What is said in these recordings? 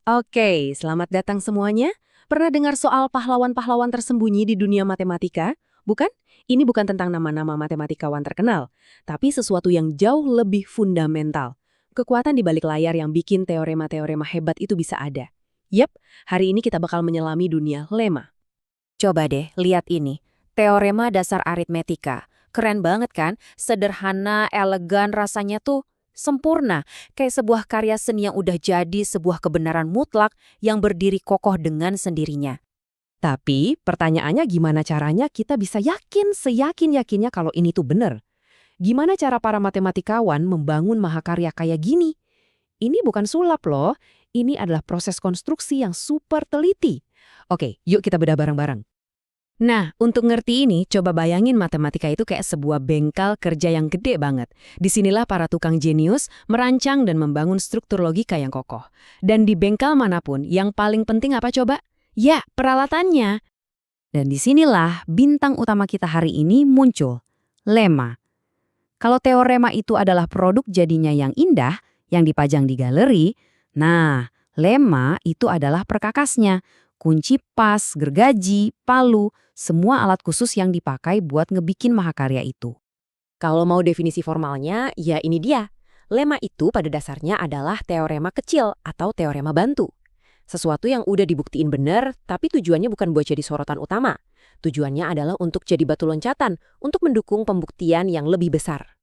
Oke, selamat datang semuanya. Pernah dengar soal pahlawan-pahlawan tersembunyi di dunia matematika? Bukan? Ini bukan tentang nama-nama matematikawan terkenal, tapi sesuatu yang jauh lebih fundamental. Kekuatan di balik layar yang bikin teorema-teorema hebat itu bisa ada. Yap, hari ini kita bakal menyelami dunia lemma. Coba deh, lihat ini. Teorema dasar aritmetika. Keren banget kan? Sederhana, elegan, rasanya tuh sempurna. Kayak sebuah karya seni yang udah jadi sebuah kebenaran mutlak yang berdiri kokoh dengan sendirinya. Tapi pertanyaannya gimana caranya kita bisa yakin seyakin-yakinnya kalau ini tuh benar? Gimana cara para matematikawan membangun mahakarya kayak gini? Ini bukan sulap loh, ini adalah proses konstruksi yang super teliti. Oke, yuk kita bedah bareng-bareng. Nah, untuk ngerti ini, coba bayangin matematika itu kayak sebuah bengkel kerja yang gede banget. Disinilah para tukang jenius merancang dan membangun struktur logika yang kokoh. Dan di bengkel manapun, yang paling penting apa coba? Ya, peralatannya. Dan disinilah bintang utama kita hari ini muncul, lemma. Kalau teorema itu adalah produk jadinya yang indah, yang dipajang di galeri, nah, lemma itu adalah perkakasnya. Kunci pas, gergaji, palu, semua alat khusus yang dipakai buat ngebikin mahakarya itu. Kalau mau definisi formalnya, ya ini dia. Lemma itu pada dasarnya adalah teorema kecil atau teorema bantu. Sesuatu yang udah dibuktiin benar, tapi tujuannya bukan buat jadi sorotan utama. Tujuannya adalah untuk jadi batu loncatan, untuk mendukung pembuktian yang lebih besar.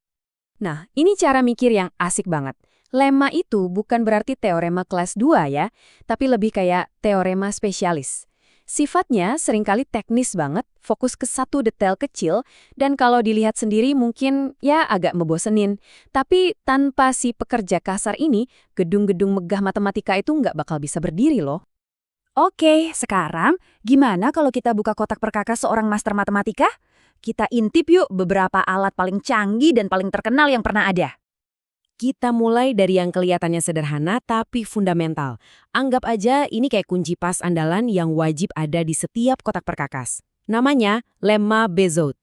Nah, ini cara mikir yang asik banget. Lemma itu bukan berarti teorema kelas 2 ya, tapi lebih kayak teorema spesialis. Sifatnya seringkali teknis banget, fokus ke satu detail kecil, dan kalau dilihat sendiri mungkin ya agak mebosenin. Tapi tanpa si pekerja kasar ini, gedung-gedung megah matematika itu nggak bakal bisa berdiri loh. Oke, sekarang gimana kalau kita buka kotak perkakas seorang master matematika? Kita intip yuk beberapa alat paling canggih dan paling terkenal yang pernah ada. Kita mulai dari yang kelihatannya sederhana tapi fundamental. Anggap aja ini kayak kunci pas andalan yang wajib ada di setiap kotak perkakas. Namanya lemma Bezout.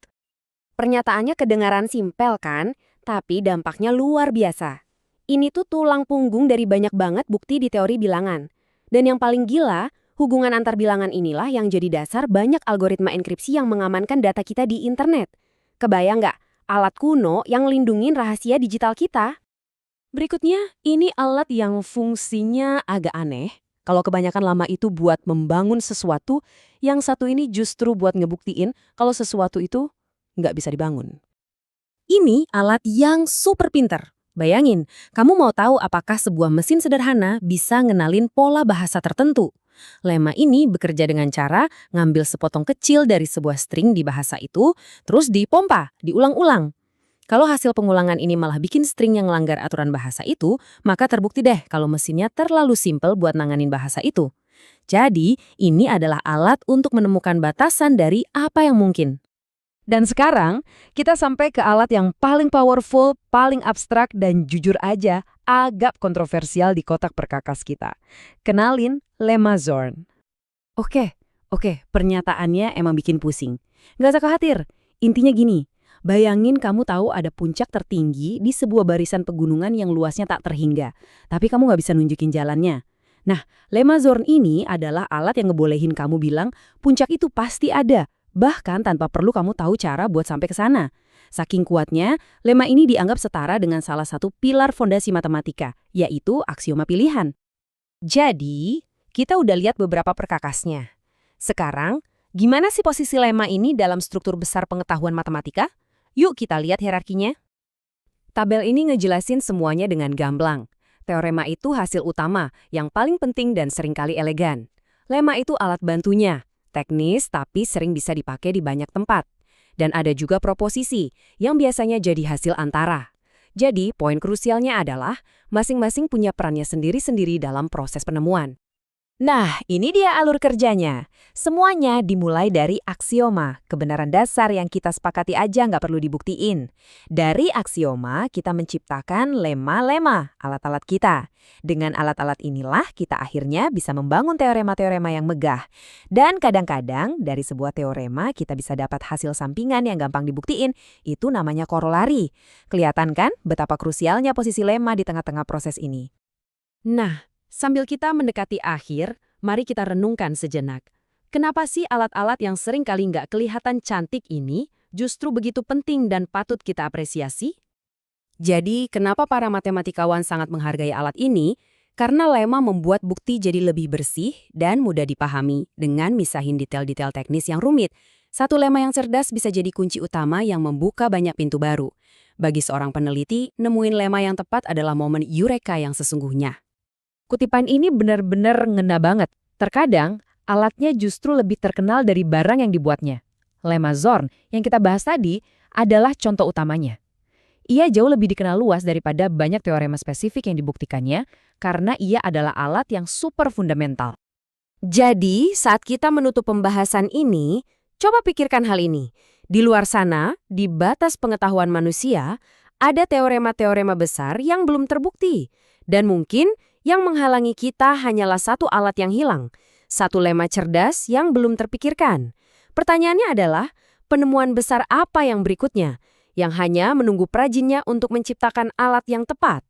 Pernyataannya kedengaran simpel kan, tapi dampaknya luar biasa. Ini tuh tulang punggung dari banyak banget bukti di teori bilangan. Dan yang paling gila, hubungan antar bilangan inilah yang jadi dasar banyak algoritma enkripsi yang mengamankan data kita di internet. Kebayang nggak? Alat kuno yang lindungin rahasia digital kita. Berikutnya, ini alat yang fungsinya agak aneh. Kalau kebanyakan lama itu buat membangun sesuatu, yang satu ini justru buat ngebuktiin kalau sesuatu itu nggak bisa dibangun. Ini alat yang super pinter. Bayangin, kamu mau tahu apakah sebuah mesin sederhana bisa ngenalin pola bahasa tertentu. Lemma ini bekerja dengan cara ngambil sepotong kecil dari sebuah string di bahasa itu, terus dipompa, diulang-ulang. Kalau hasil pengulangan ini malah bikin string yang melanggar aturan bahasa itu, maka terbukti deh kalau mesinnya terlalu simpel buat nanganin bahasa itu. Jadi, ini adalah alat untuk menemukan batasan dari apa yang mungkin. Dan sekarang, kita sampai ke alat yang paling powerful, paling abstrak, dan jujur aja agak kontroversial di kotak perkakas kita. Kenalin lemma Zorn. Oke, pernyataannya emang bikin pusing. Nggak usah khawatir, intinya gini. Bayangin kamu tahu ada puncak tertinggi di sebuah barisan pegunungan yang luasnya tak terhingga, tapi kamu nggak bisa nunjukin jalannya. Nah, lemma Zorn ini adalah alat yang ngebolehin kamu bilang puncak itu pasti ada, bahkan tanpa perlu kamu tahu cara buat sampai ke sana. Saking kuatnya, lemma ini dianggap setara dengan salah satu pilar fondasi matematika, yaitu aksioma pilihan. Jadi, kita udah lihat beberapa perkakasnya. Sekarang, gimana sih posisi lemma ini dalam struktur besar pengetahuan matematika? Yuk kita lihat hierarkinya. Tabel ini ngejelasin semuanya dengan gamblang. Teorema itu hasil utama, yang paling penting dan seringkali elegan. Lemma itu alat bantunya, teknis tapi sering bisa dipakai di banyak tempat. Dan ada juga proposisi, yang biasanya jadi hasil antara. Jadi, poin krusialnya adalah masing-masing punya perannya sendiri-sendiri dalam proses penemuan. Nah, ini dia alur kerjanya. Semuanya dimulai dari aksioma, kebenaran dasar yang kita sepakati aja nggak perlu dibuktiin. Dari aksioma, kita menciptakan lemma-lemma, alat-alat kita. Dengan alat-alat inilah, kita akhirnya bisa membangun teorema-teorema yang megah. Dan kadang-kadang, dari sebuah teorema, kita bisa dapat hasil sampingan yang gampang dibuktiin. Itu namanya korolari. Kelihatan kan betapa krusialnya posisi lemma di tengah-tengah proses ini? Nah, Sambil kita mendekati akhir, mari kita renungkan sejenak. Kenapa sih alat-alat yang sering kali nggak kelihatan cantik ini justru begitu penting dan patut kita apresiasi? Jadi, kenapa para matematikawan sangat menghargai alat ini? Karena lemma membuat bukti jadi lebih bersih dan mudah dipahami dengan misahin detail-detail teknis yang rumit. Satu lemma yang cerdas bisa jadi kunci utama yang membuka banyak pintu baru. Bagi seorang peneliti, nemuin lemma yang tepat adalah momen eureka yang sesungguhnya. Kutipan ini benar-benar ngena banget. Terkadang, alatnya justru lebih terkenal dari barang yang dibuatnya. Lemma Zorn yang kita bahas tadi adalah contoh utamanya. Ia jauh lebih dikenal luas daripada banyak teorema spesifik yang dibuktikannya karena ia adalah alat yang super fundamental. Jadi, saat kita menutup pembahasan ini, coba pikirkan hal ini. Di luar sana, di batas pengetahuan manusia, ada teorema-teorema besar yang belum terbukti. Dan mungkin yang menghalangi kita hanyalah satu alat yang hilang, satu lemma cerdas yang belum terpikirkan. Pertanyaannya adalah, penemuan besar apa yang berikutnya, yang hanya menunggu perajinnya untuk menciptakan alat yang tepat?